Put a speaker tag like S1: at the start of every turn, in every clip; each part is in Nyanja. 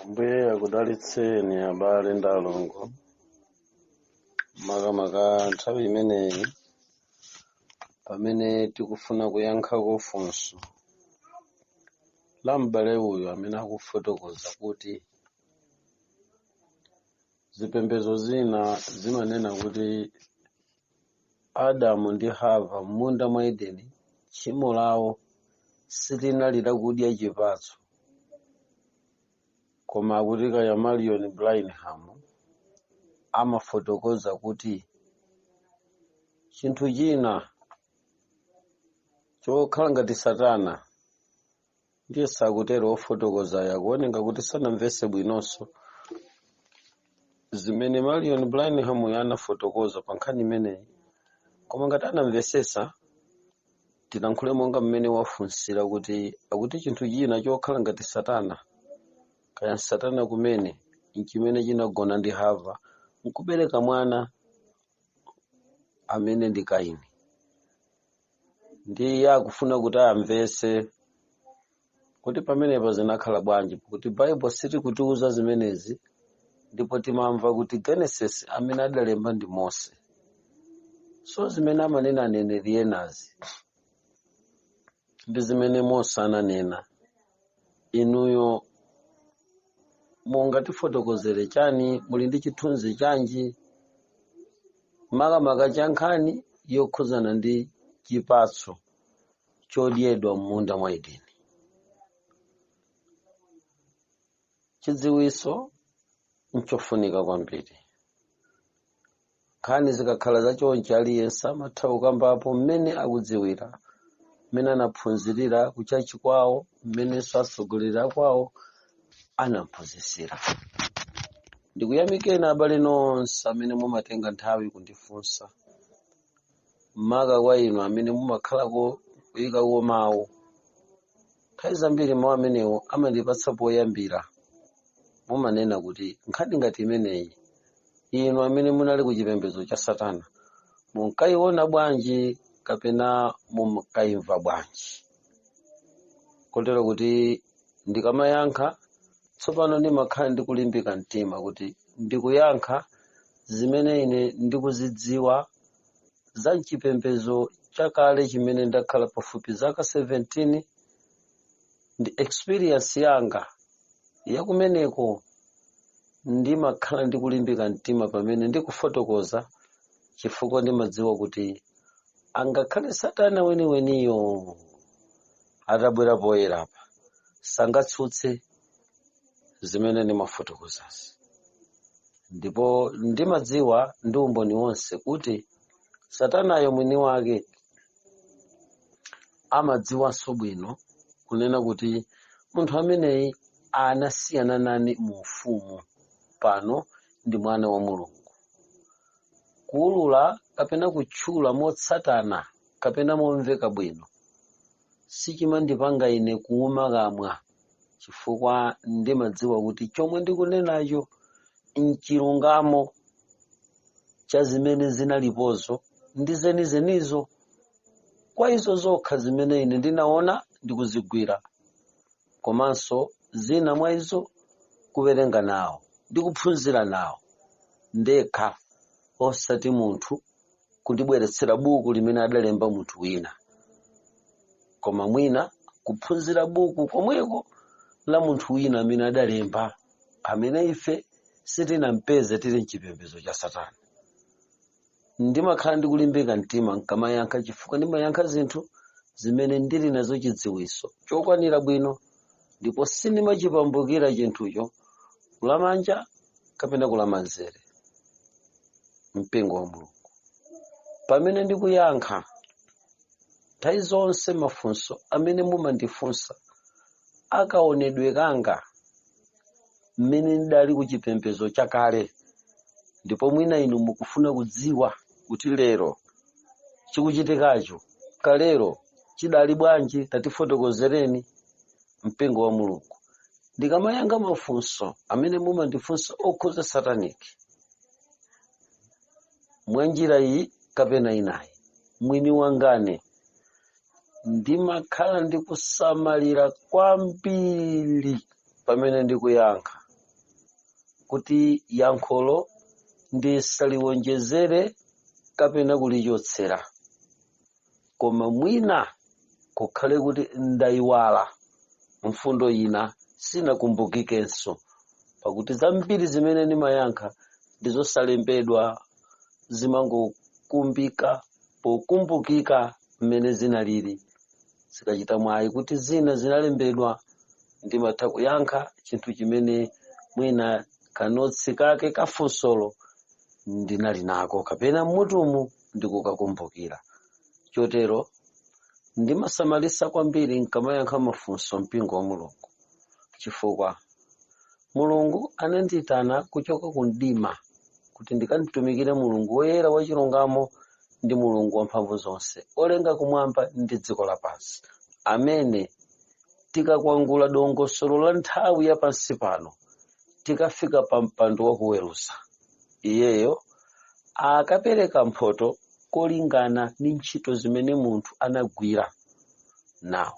S1: Mbuye akudalitseni abale ndi alongo makamaka nthawi imeneyi pamene tikufuna kuyankhako funso la m'bale uyu amene akufotokoza kuti zipembedzo zina zimanena kuti Adamu ndi Hava m'munda mwa Edeni tchimo lawo silinali lakudya chipatso, koma akuti kaya Marion Branham amafotokoza kuti chinthu china chokhala ngati Satana ndiye sakutero ofotokoza yakuoneka kuti sanamvese bwinonso zimene Marion Branham anafotokoza pa nkhani imeneyi, koma ngati anamvesesa tilankhule monga mmene wafunsira kuti akuti chinthu china chokhala ngati Satana, kaya Satana kumene nchimene chinagona ndi Hava nkubereka mwana amene ndi Kaini. Ndiye akufuna kuti amvese kuti pamenepa zinakhala bwanji, kuti Bible sitikutiuza zimenezi, ndipo timamva kuti Genesis amene adalemba ndi Mose. So zimene amanena aneneri enazi ndi zimene Mose ananena. Inuyo mungatifotokozere chani, muli ndi chithunzi chanji makamaka cha nkhani yokhuzana ndi chipatso chodyedwa m'munda mwa Edeni. Chidziwiso nchofunika kwambiri. Nkhani zikakhala zachonchi aliyense amatha kukambapo mmene akudziwira, mmene anaphunzirira kuchachi kwawo, mmenenso atsogolera kwawo anaphunzitsira. Ndikuyamikeni abale nonse amene mumatenga nthawi kundifunsa, maka kwa inu amene mumakhalako kuyikawo mawu. Nthawi zambiri mawu amenewo amandipatsa poyambira. Mumanena kuti nkhani ngati imeneyi inu amene munali ku chipembedzo cha Satana munkayiona bwanji kapena munkayimva bwanji. Kotero kuti ndikamayankha tsopano ndimakhala ndikulimbika mtima kuti ndikuyankha zimene ine ndikuzidziwa za chipembedzo chakale chimene ndakhala pafupi zaka 17, ndi experience yanga yakumeneko. Ndimakhala ndikulimbika mtima pamene ndikufotokoza, chifukwa ndimadziwa kuti angakhale Satana weniweniyo atabwera poyerapa sangatsutse zimene ndimafotokozazi. Ndipo ndimadziwa ndi umboni wonse kuti Satanayo mwini wake amadziwanso bwino kunena kuti munthu ameneyi anasiyana nane mu ufumu, pano ndi mwana wa Mulungu. Kuulula kapena kutchula motsatana kapena momveka bwino sichimandipanga ine kuuma kamwa, chifukwa ndimadziwa kuti chomwe ndikunenacho nchilungamo cha zimene zinalipozo ndi zenizenizo kwa izo zokha zimene ine ndinaona ndikuzigwira, komanso zina mwa izo kuwerenga nawo ndikuphunzira nawo ndekha, osati munthu kundibweretsera buku limene adalemba munthu wina, koma mwina kuphunzira buku komweko la munthu wina amene adalemba, amene ife sitinampeze tili mchipembedzo cha Satana. Ndimakhala ndikulimbika mtima nkamayankha, chifukwa ndimayankha zinthu zimene ndili nazo chidziwiso chokwanira bwino, ndipo sindimachipambukira chinthucho kulamanja kapena kulamanzere. Mpingo wa Mulungu pamene ndikuyankha nthawi zonse mafunso amene mumandifunsa akaonedwe kanga mmene ndidali ku chipembedzo chakale, ndipo mwina inu mukufuna kudziwa kuti lero chikuchitikacho kalero chidali bwanji, tatifotokozereni. Mpingo wa Mulungu ndikamayankha mafunso amene mumandifunsa okhuza sataniki mwa njira iyi kapena inayi, mwini wangane ndimakhala ndikusamalira kwambiri pamene ndikuyankha, kuti yankholo ndisaliwonjezere kapena kulichotsera, koma mwina kukhale kuti ndayiwala mfundo ina sinakumbukikenso, pakuti zambiri zimene ndimayankha ndizosalembedwa, zimangokumbika pokumbukika mmene zinalili. Zikachita mwayi kuti zina zinalembedwa, ndimatha kuyankha chinthu chimene mwina kanotsi kake kafunsolo ndinali nako kapena mmutumu ndikukakumbukira. Chotero ndimasamalisa kwambiri nkamayankha mafunso mpingo wa Mulungu, chifukwa Mulungu anandiyitana kuchoka ku mdima kuti ndikamtumikire Mulungu woyera wachilungamo ndi Mulungu wamphamvu zonse, olenga kumwamba ndi dziko lapansi, amene tikakwangula dongosolo la nthawi ya pansi pano tikafika pa mpando wa kuweruza, iyeyo akapereka mphoto kolingana ndi ntchito zimene munthu anagwira nawo.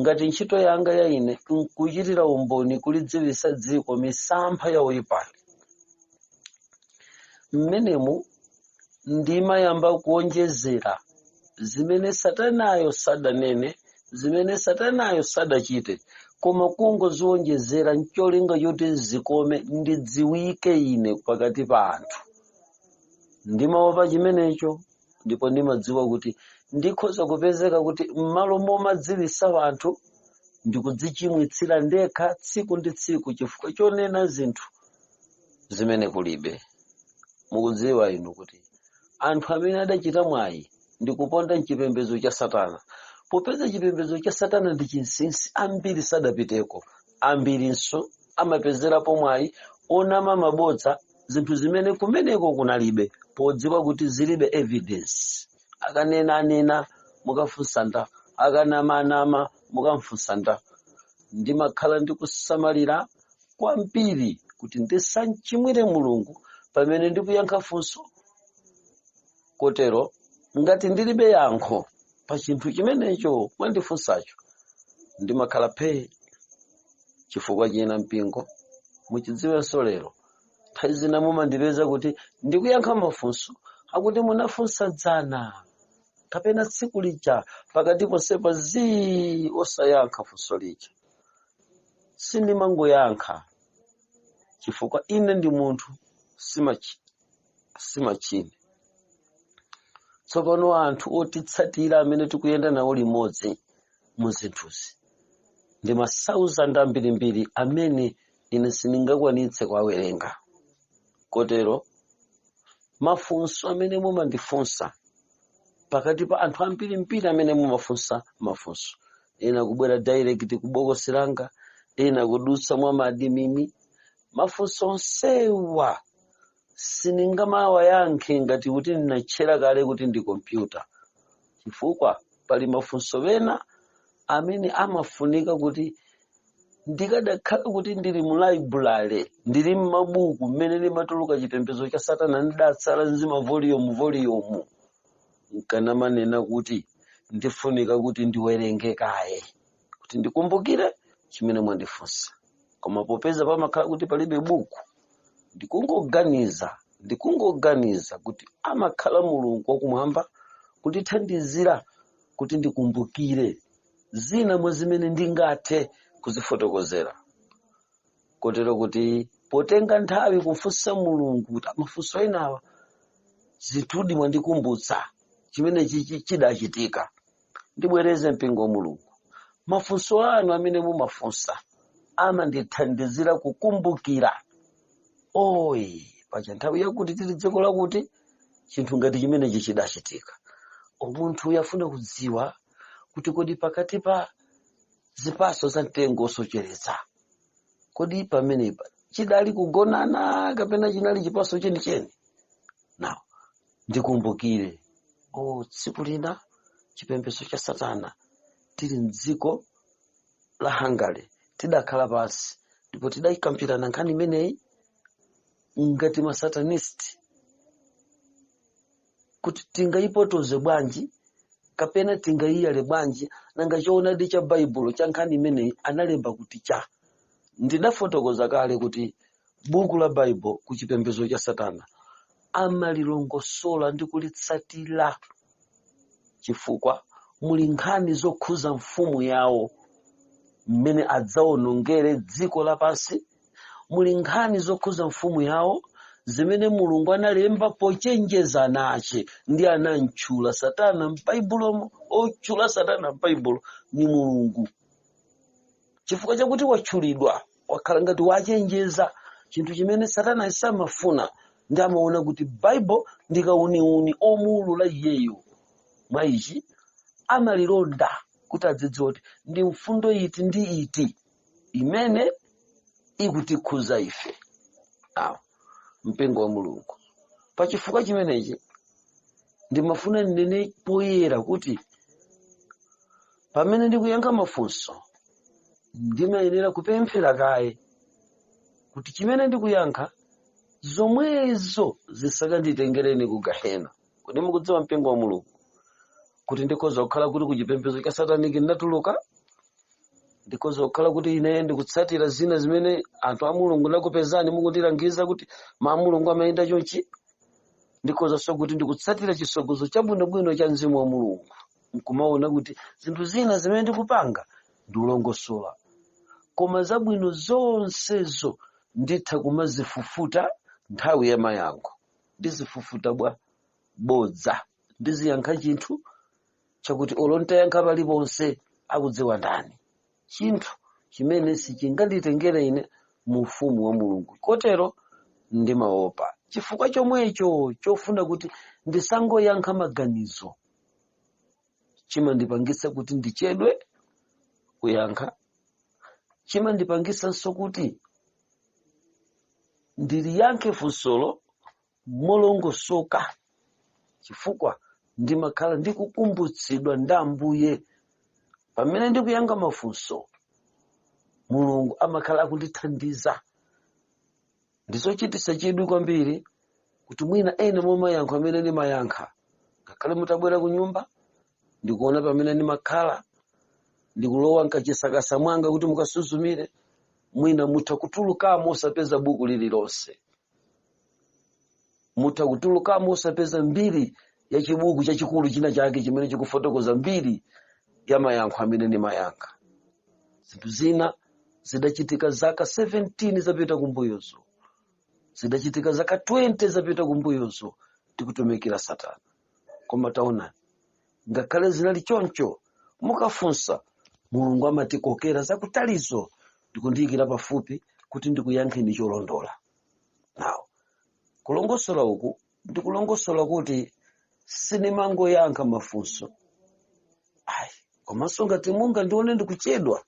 S1: Ngati ntchito yanga ya ine nkuchitira umboni kulidziwitsa dziko misampha ya oyipayo, mmenemu ndimayamba kuonjezera zimene satanayo sadanene, zimene satanayo sadachite, koma kungoziwonjezera ncholinga choti zikome ndidziwike ine pakati pa anthu. Ndimaopa chimenecho, ndipo ndimadziwa kuti ndikhoza kupezeka kuti m'malo momadziwitsa anthu ndikudzichimwitsira ndekha tsiku ndi tsiku chifukwa chonena zinthu zimene kulibe. Mukudziwa inu kuti anthu amene adachita mwayi ndikuponda mchipembedzo cha Satana, popeza chipembedzo cha Satana ndi chinsinsi, ambiri sadapiteko, ambirinso amapezerapo mwayi onama mabodza, zinthu zimene kumeneko kunalibe, podziwa kuti zilibe evidence. Akanena mukafunsanda, akanama mukamfunsanda. Ndimakhala ndikusamalira kwambiri kuti ndisanchimwire Mulungu pamene ndikuyankha funso. Kotero ngati ndilibe yankho pa chinthu chimenecho mwandifunsacho, ndimakhala phee. Chifukwa china mpingo muchidziwenso lero, nthawi zina mumandipeza kuti ndikuyankha mafunso akuti munafunsa dzana kapena tsiku lija pakati ponsepa osayankha funso lija. Sindimangoyankha chifukwa ine ndi munthu simachine. Tsopano anthu otitsatira amene tikuyenda nawo limodzi mu zinthuzi ndi masauzanda ambirimbiri amene ine sindingakwanitse kuwawerenga. Kotero mafunso amene mumandifunsa pakati pa anthu ambirimbiri amene mumafunsa mafunso, ena kubwera direct kubokosi langa, ena kudutsa mwa madimimi, mafunso onsewa sindingamawayankhe ngati kuti ndinatchera kale kuti ndi kompyuta, chifukwa pali mafunso ena amene amafunika kuti ndikadakhala kuti ndili mu library, ndili m'mabuku mmene limatuluka chipembedzo cha Satana, ndidatsala nzima volume nkanamanena kuti ndifunika kuti ndiwerenge kaye kuti ndikumbukire chimene mwandifunsa. Koma popeza pamakhala kuti palibe buku, ndikungoganiza kuti amakhala Mulungu wakumwamba kundithandizira kuti ndikumbukire zina mwa zimene ndingathe kuzifotokozera. Kotero kuti potenga nthawi kufunsa Mulungu kuti mafunso enawa zitudi mwandikumbutsa chimene chidachitika, ndibwereze mpingo wa Mulungu. Mafunso anu amene mumafunsa amandithandizira kukumbukira, pacha nthawi yakuti tili dziko lakuti chinthu ngati chimene chidachitika. Munthu uyafuna kudziwa kuti kodi pakati pa zipaso za mtengo osocheretsa, kodi pamenepa chidali kugonana kapena chinali chipaso chenicheni? Nawo ndikumbukire, tsiku lina chipembedzo cha Satana tili mdziko la Hungary, tidakhala pasi ndipo tidayikambirana nkhani imeneyi ngati ma Satanist, kuti tingayipotoze bwanji kapena tingayiyale bwanji, nanga choonadi cha Baibulo cha nkhani imeneyi analemba kuti ndidafotokoza kale kuti buku la Bible ku chipembedzo cha Satana amalilongosola ndi kulitsatira, chifukwa muli nkhani zokhuza mfumu yawo mmene adzaonongere dziko lapansi. Muli nkhani zokhuza mfumu yawo zimene Mulungu analemba pochenjeza nache ndi anamtchula Satana m'Baibulomo. Otchula Satana m'Baibulo ni Mulungu, chifukwa chakuti watchulidwa wakhala ngati wachenjeza chinthu chimene Satana samafuna. Ndi amaona kuti Bible ndikauniuni omulula iyeyo. Mwa ichi amalilonda kuti adzidziwe kuti ndi mfundo iti ndi iti imene ikutikhuza ife. Awo mpingo wa Mulungu. Pachifukwa chimenechi ndimafuna ndinene poyera kuti pamene ndikuyankha mafunso ndimayenera kupemphera kaye kuti chimene ndikuyankha zomwezo zisakanditengereni ku Gehena. Kodi mukudziwa mpingo wa Mulungu kuti ndikhoza kukhala kuti kuchipembedzo cha Sataniki ndatuluka, ndikhoza kukhala kuti ine ndikutsatira zina zimene anthu a Mulungu nakupezani mukundilangiza kuti ma Mulungu amayenda chonchi, ndikhoza so kuti ndikutsatira chisogozo chabwinobwino cha Mzimu wa Mulungu, nkumaona kuti zinthu zina zimene ndikupanga ndiulongosola. Koma zabwino zonsezo nditha kumazifufuta nthawi ya mayankho, ndizifufuta bodza, ndiziyankha chinthu chakuti olontayankha paliponse akudziwa ndani, chinthu chimene sichinganditengere ine mu ufumu wa Mulungu. Kotero ndimaopa chifukwa chomwecho chofuna kuti ndisangoyankha maganizo chimandipangisa kuti ndichedwe kuyankha, chimandipangisanso kuti ndiliyankhe funsolo molongosoka, chifukwa ndimakhala ndikukumbutsidwa ndi Ambuye pamene ndikuyankha mafunso. Mulungu amakhala akundithandiza. Ndizochititsa chidwi kwambiri kuti mwina ene momayankho amene ndimayankha, ngakhale mutabwera ku nyumba ndikuona pamene ndimakhala, ndikulowa mkachisakasa mwanga kuti mukasuzumire, mwina mutha kutulukamo osapeza buku lililonse, mutha kutulukamo osapeza mbiri ya chibuku chachikulu china chake chimene chikufotokoza mbiri ya mayankho amene ndimayankha. Zinthu zina zidachitika zaka 17 zapita kumbuyozo, zidachitika zaka 20 zapita kumbuyozo tikutumikira Satana. Koma taonani, ngakhale zinali choncho mukafunsa, Mulungu amatikokera zakutalizo ndikundiyikira pafupi kuti ndikuyankheni cholondola. Nawo kulongosola uku ndikulongosola kuti sinimangoyankha mafunso komanso ngati munga ndione ndikuchedwa,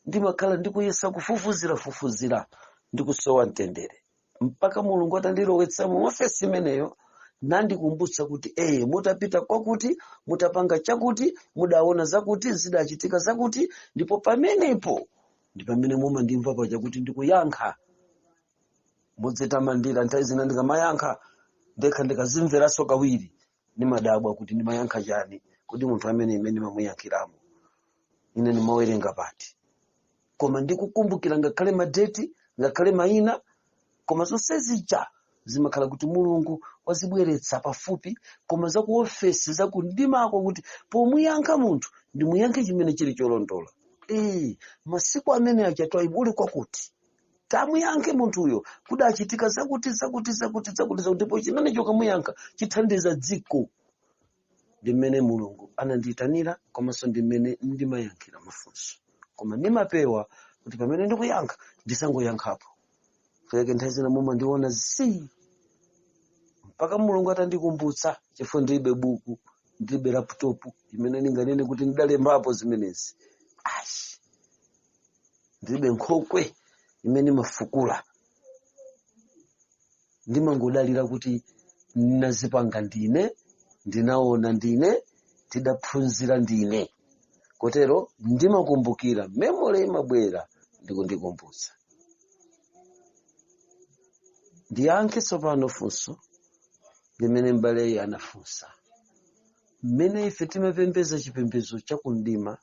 S1: ndimakhala ndikuyesa kufufuzira ndikusowa mtendere, mpaka Mulungu atandilowetsa mu ofesi imeneyo nandikumbutsa kuti mutapita kwakuti, mutapanga chakuti, mudaona zakuti, zidachitika zakuti, ndipo pamenepo ndi pamene muma ndimva paja kuti ndikuyankha. Mudzitamandira nthawi zina ndikamayankha ndekha ndikazimveranso kawiri ndimadabwa kuti ndimayankha chani, kuti munthu amene imene mamuyankhiramo ine ndimawerenga pati. Koma ndikukumbukira ngakhale madeti, ngakhale mayina, koma zonse zija zimakhala kuti Mulungu wazibweretsa pafupi, koma za ku ofesi za kundimako kuti pomuyankha munthu ndimuyankhe chimene chili cholondola. Masiku amene achatwa ibuli kwakuti tamuyankhe munthuyo kudachitika zakuti ndipo chimene chokamuyankha chithandiza dziko. Ndimene Mulungu anandiyitanira, komanso ndimene ndimayankhira mafunso. Koma ndimapewa kuti pamene ndikuyankha ndisangoyankhapo. Feke nthawi zina muma ndiona mpaka Mulungu atandikumbutsa, chifukwa ndilibe buku, ndilibe laptop imene ndinganene kuti ndidalembapo zimenezi. Ndilibe nkhokwe imene mafukula. Ndimangodalira kuti ndinazipanga ndine, ndinaona ndine, tidaphunzira ndine. Kotero ndimakumbukira, memory imabwera ndikundikumbutsa. Ndiyankhe tsopano funso limene m'bale anafunsa. Mmene ife timapembeza chipembedzo chakundima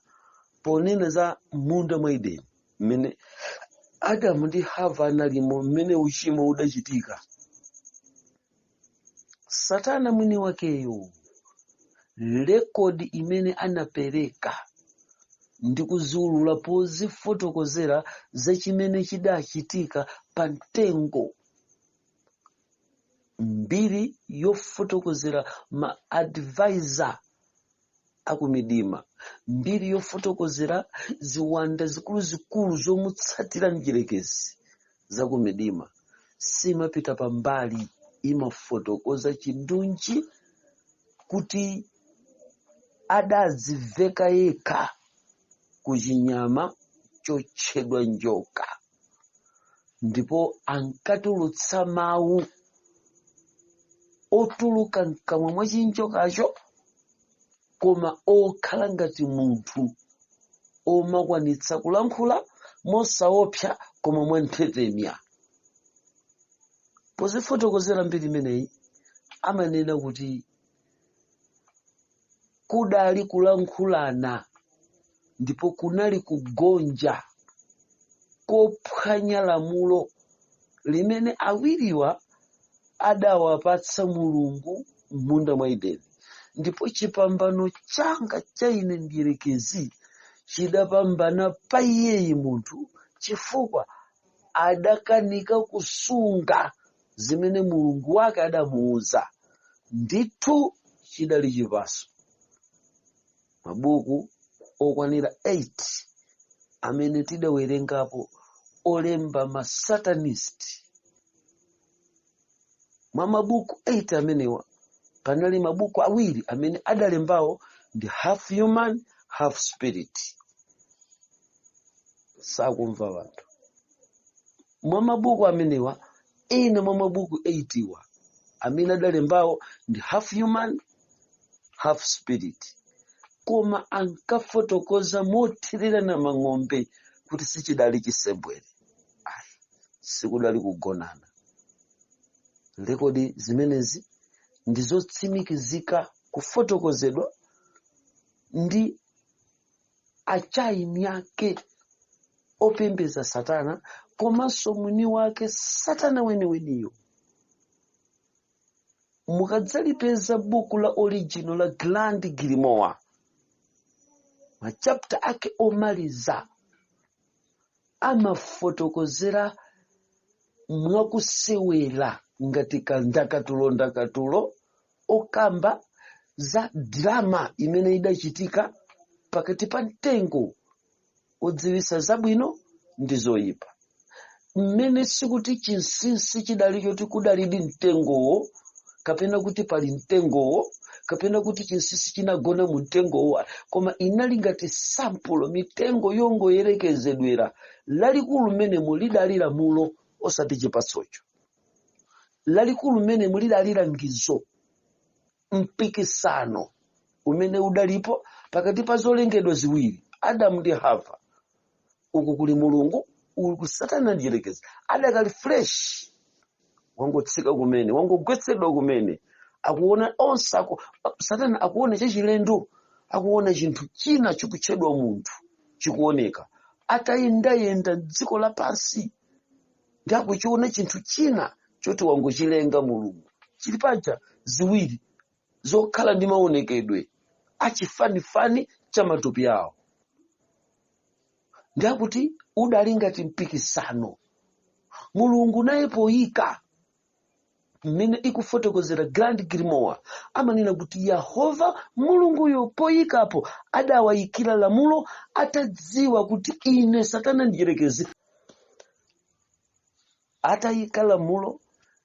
S1: ponena za munda mwa Edeni, mmene Adamu ndi Hava analimo mmene uchimo udachitika. Satana mwini wakeyo rekodi imene anapereka ndi kuziulula pozifotokozera za chimene chidachitika pa mtengo. Mbiri yofotokozera ma advisor akumidima, mbiri yofotokozera ziwanda zikulu zomutsatira mdierekezi zakumidima, simapita pambali, imafotokoza chindunji kuti adaziveka yekha kuchinyama chotchedwa njoka, ndipo ankatulutsa mawu otuluka mkamwa mwa chinjokacho, koma okhala ngati munthu, omakwanitsa kulankhula mosaopsa koma mwanthetemya. Pozifotokozera mbiri imeneyi amanena kuti kudali kulankhulana ndipo kunali kugonja kophwanya lamulo limene awiriwa adawapatsa Mulungu m'munda mwa Edeni. Ndipo chipambano changa cha ine mdierekezi chidapambana pa iyeyi munthu chifukwa adakanika kusunga zimene Mulungu wake adamuuza. Ndithu chidali chipaso. Mabuku okwanira 8 amene tidawerengapo olemba ma satanist. Mwa mabuku 8 amenewa panali mabuku awiri amene adalembawo ndi half human half spirit. Sakumva wanthu. Mwa mabuku amenewa ina mwa mabuku 8 wa amene adalembawo ndi half human half spirit, koma ankafotokoza mothirira mang'ombe kuti sichidali chisembwere, sikudali kugonana. Rekodi zimenezi ndizotsimikizika kufotokozedwa ndi achaini ake opembeza Satana, komanso mwini wake Satana weniweniyo. Mukadzalipeza buku la original la Grand Grimoire, machapter ake omaliza amafotokozera mwakusewera ngati ndakatulo okamba za drama imene idachitika pakati pa mtengo odziwisa zabwino ndi zoyipa. Mmene sikuti chinsinsi chidali choti kudalidi mtengowo, kapena kuti pali mtengowo, kapena kuti chinsinsi chinagona mu mtengowo, koma inali ngati sampulo mitengo yongoyerekezedwera lalikulu mmene mulidali lamulo osati chipatsocho. Lalikulu mmene mulidalira ngizo, mpikisano umene udalipo pakati pa zolengedwa ziwiri, Adamu ndi Hava. Uku kuli Mulungu, uku ku Satana mdierekezi. Adakali fresh, wangotsika kumene, wangogwetsedwa kumene, akuona onse Satana akuona chachilendo, akuona chinthu china chikutchedwa munthu chikuoneka. Atayenda dziko lapansi ndi akuchiona chinthu china choti wangochilenga Mulungu. Chili paja ziwiri zokhala ndi maonekedwe achifanifani cha matupi awo. Ndi akuti udali ngati mpikisano. Mulungu naye poyika mmene ikufotokozera Grand Grimoire amanena kuti Yehova Mulunguyo poyikapo adawayikira lamulo, atadziwa kuti ine Satana mdierekezi atayika lamulo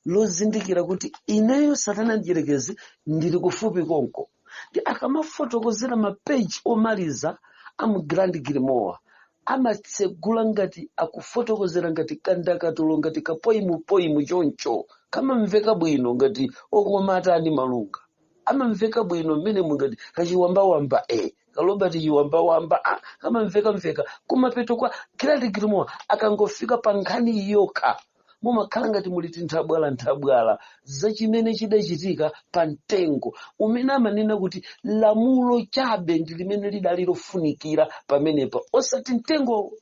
S1: lozindikira kuti ineyo Satana mdierekezi ndili kufupi konko. Ndi akamafotokozera mapeji omaliza amu Grand Grimoire amatsegula ngati akufotokozera ngati kandakatulo, ngati kapoimu choncho, kama mveka bwino ngati okomata ndi malunga. Ama mveka bwino mmene mungati kachiwamba kalobati chiwamba kama mveka kumapeto kwa Grand Grimoire akangofika pa nkhani yokha mumakhala ngati muliti nthabwala za chimene chidachitika pa mtengo umene amanena kuti lamulo chabe ndi limene lidali lofunikira pamenepa osati mtengo.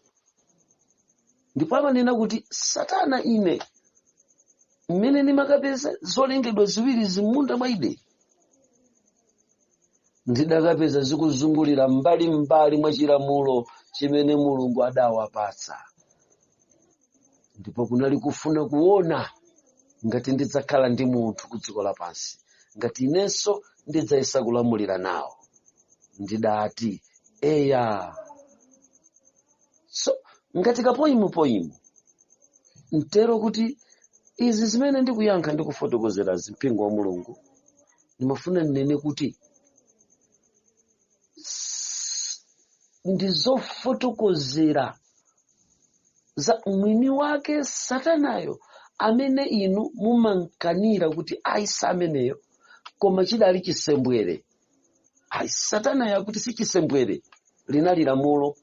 S1: ndipo amanena kuti Satana ine mmene ndimakapeza zolengedwa ziwiri zimunda mwa Edeni ndidakapeza zikuzungulira mbali mwa chilamulo chimene Mulungu adawapatsa, ndipo kunali kufuna kuona ngati ndidzakhala ndi munthu ku dziko lapansi, ngati inenso ndidzayesa kulamulira nawo. Ndidati eya. So ngati kapoyimupoyimu ntero kuti izi zimene ndikuyankha ndikufotokozera mpingo wa Mulungu, ndimafuna nnene kuti ndizofotokozera za mwini wake Satanayo amene inu mumankanira kuti aisa ameneyo, koma chidali chisembwere. Satanayo akuti si chisembwere, linali lamulo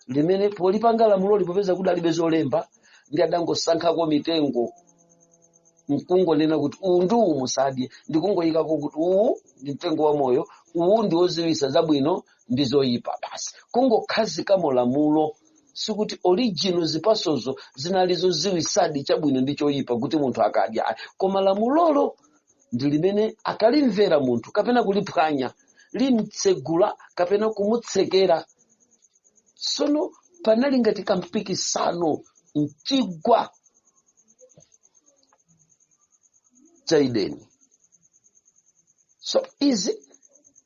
S1: limene polipanga lamulo lipopeza kudalibe zolemba ndi adangosankhako mitengo mkungonena kuti uwu ndi uwu musadye, ndikungoyikako kuti uwu ndi mtengo wa moyo, uwu ndi woziwisa zabwino ndi zoyipa. Basi kungokhazikamo lamulo, sikuti original zipasozo zinali zoziwisadi chabwino ndi choyipa kuti munthu akadya, koma lamulolo ndi limene akalimvera munthu kapena kuliphwanya limtsegula kapena kumutsekera. Sono panali ngati kampikisano mchigwa cha Edeni. So izi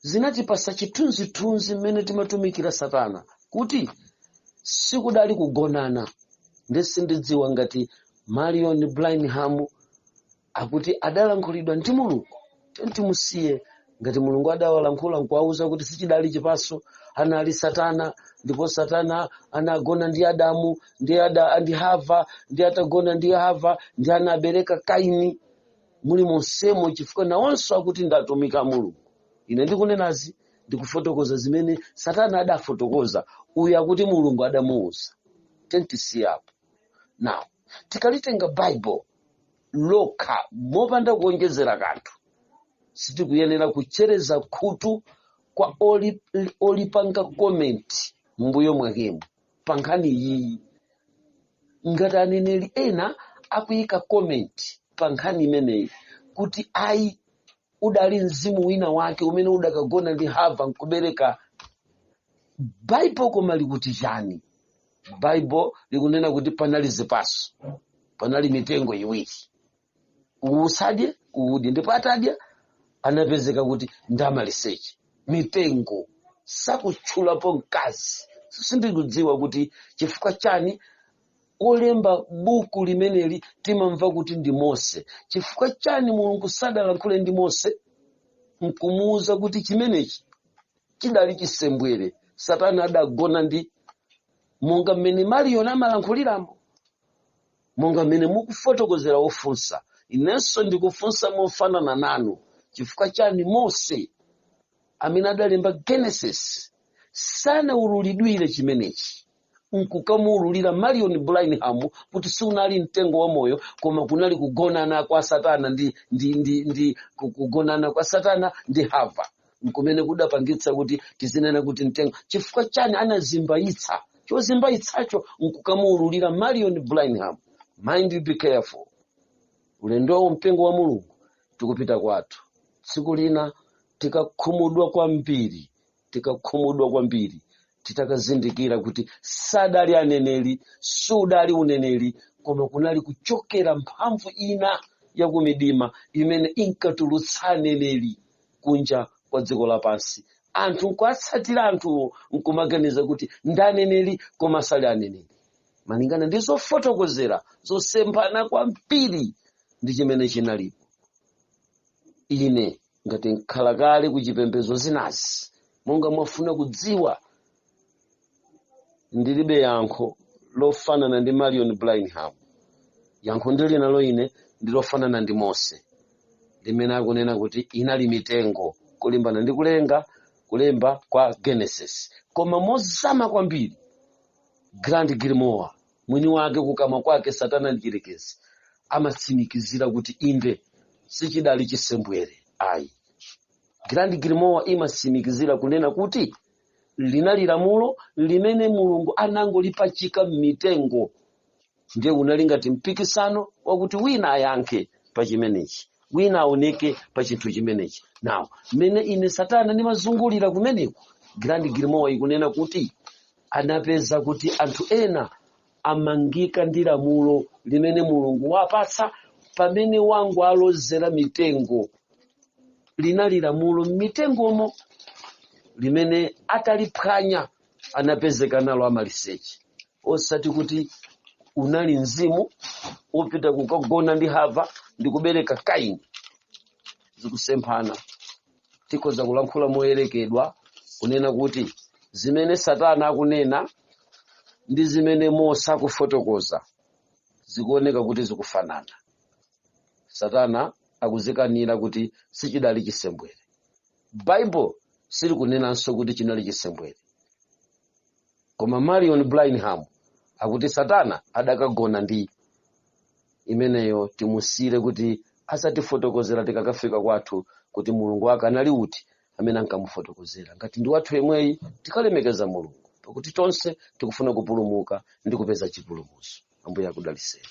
S1: zinatipasa chithunzithunzi mmene timatumikira Satana, kuti sikudali kugonana. Ndisindidziwa ngati Marion Branham akuti adalankhulidwa ndi Mulungu, tentimusiye ngati Mulungu adawalankhula nkuwauza kuti sichidali chipaso, anali Satana, ndipo Satana anagona ndi Adamu, ndi Hava, ndi atagona ndi Hava, ndi anabereka Kaini. Muli monsemo chifukwa nawonso akuti ndatumika Mulungu. Ine ndikunenazi ndikufotokoza zimene Satana adafotokoza, uyu akuti Mulungu adamuuza. Tentisiyapo. Now, tikalitenga Bible lokha mopanda kuonjezera kanthu, sitikuyenera kuchereza khutu kwa olipanga comment mbuyo mwakemo pankhani iyi. Ngati aneneri ena akuyika comment pankhani imeneyi kuti ayi udali mzimu wina wake umene udakagona ndi Hava nkubereka, Bible koma likuti chani? Bible likunena kuti panali zipaso, panali mitengo iwiri, usadye uwudye, ndipo atadya anapezeka kuti ndamaliseche mitengo sakutchulapo mkazi. Sindikudziwa kuti chifukwa chani olemba buku limeneli timamva kuti ndi Mose. Chifukwa chani Mulungu sadalankhule ndi Mose nkumuuza kuti chimenechi chidali chisembwere, Satana adagona ndi, monga mmene Marion amalankhuliramo, monga mmene mukufotokozera ofunsa. Inenso ndikufunsa mofanana nanu, chifukwa chani Mose amene adalemba Genesis sana ululidwire chimenechi nkukamuululira Marion Branham kuti siunali mtengo wa moyo, koma kunali kugonana kwa Satana ndi kugonana kwa Satana ndi Hava, nkumene kudapangitsa kuti tizinena kuti mtengo. Chifukwa chani anazimbayitsa chozimbayitsacho nkukamuululira Marion Branham? Mind you, be careful. Ulendo mpengo wa Mulungu tikupita kwathu. Tsiku lina tikakhumudwa kwambiri titakazindikira kuti sadali aneneri, sudali uneneri, koma kunali kuchokera mphamvu ina yakumidima imene inkatulutsa aneneri kunja kwa dziko lapansi. Anthu nkuatsatira anthuwo nkumaganiza kuti ndaneneri koma sali aneneri. Malingana ndi zofotokozera zosemphana kwambiri ndi chimene chinalipo. Ine ngati nkhala kale kuchipembedzo zinazi, monga mwafuna kudziwa, ndilibe yankho lofanana ndi Marion Branham. Yankho ndili nalo ine ndilofanana ndi Mose, limene akunena kuti inali mitengo kulimbana ndi kulemba kwa Genesis. Koma mozama kwambiri, Grant Gilmore mwini wake kukamwa kwake Satana ndichirekezi amatsimikizira kuti inde sichidali chisembwere. Ayi, Grant Gilmore imatsimikizira kunena kuti linali lamulo limene Mulungu anangolipachika mitengo ndiye unali ngati mpikisano wakuti wina ayankhe pa chimenechi, wina aoneke pa chinthu chimenechi. Now mmene ine Satana ndimazungulira kumeneko, Grand Grimoire ikunena kuti anapeza kuti anthu ena amangika ndi lamulo limene Mulungu wapatsa pamene wangu alozera mitengo. Linali lamulo mitengomo limene ataliphwanya anapezeka nalo amaliseche, osati kuti unali mzimu upita kukagona ndi Hava ndi kubereka Kaini. Zikusemphana. Tikhoza kulankhula moyerekedwa kunena kuti zimene Satana akunena ndi zimene Mose akufotokoza zikuoneka kuti zikufanana. Satana akuzikanira kuti sichidali chisembwere. Bible sili kunenanso kuti chinali chisembwere. Koma Marion Branham akuti Satana adakagona ndi imeneyo. Timusire kuti asatifotokozera tikakafika kwathu kuti Mulungu wake anali uti amene ankamufotokozera. Ngati ndi wathu yemweyi tikalemekeza Mulungu, pakuti tonse tikufuna kupulumuka ndi kupeza chipulumutso. Ambuye akudaliseni.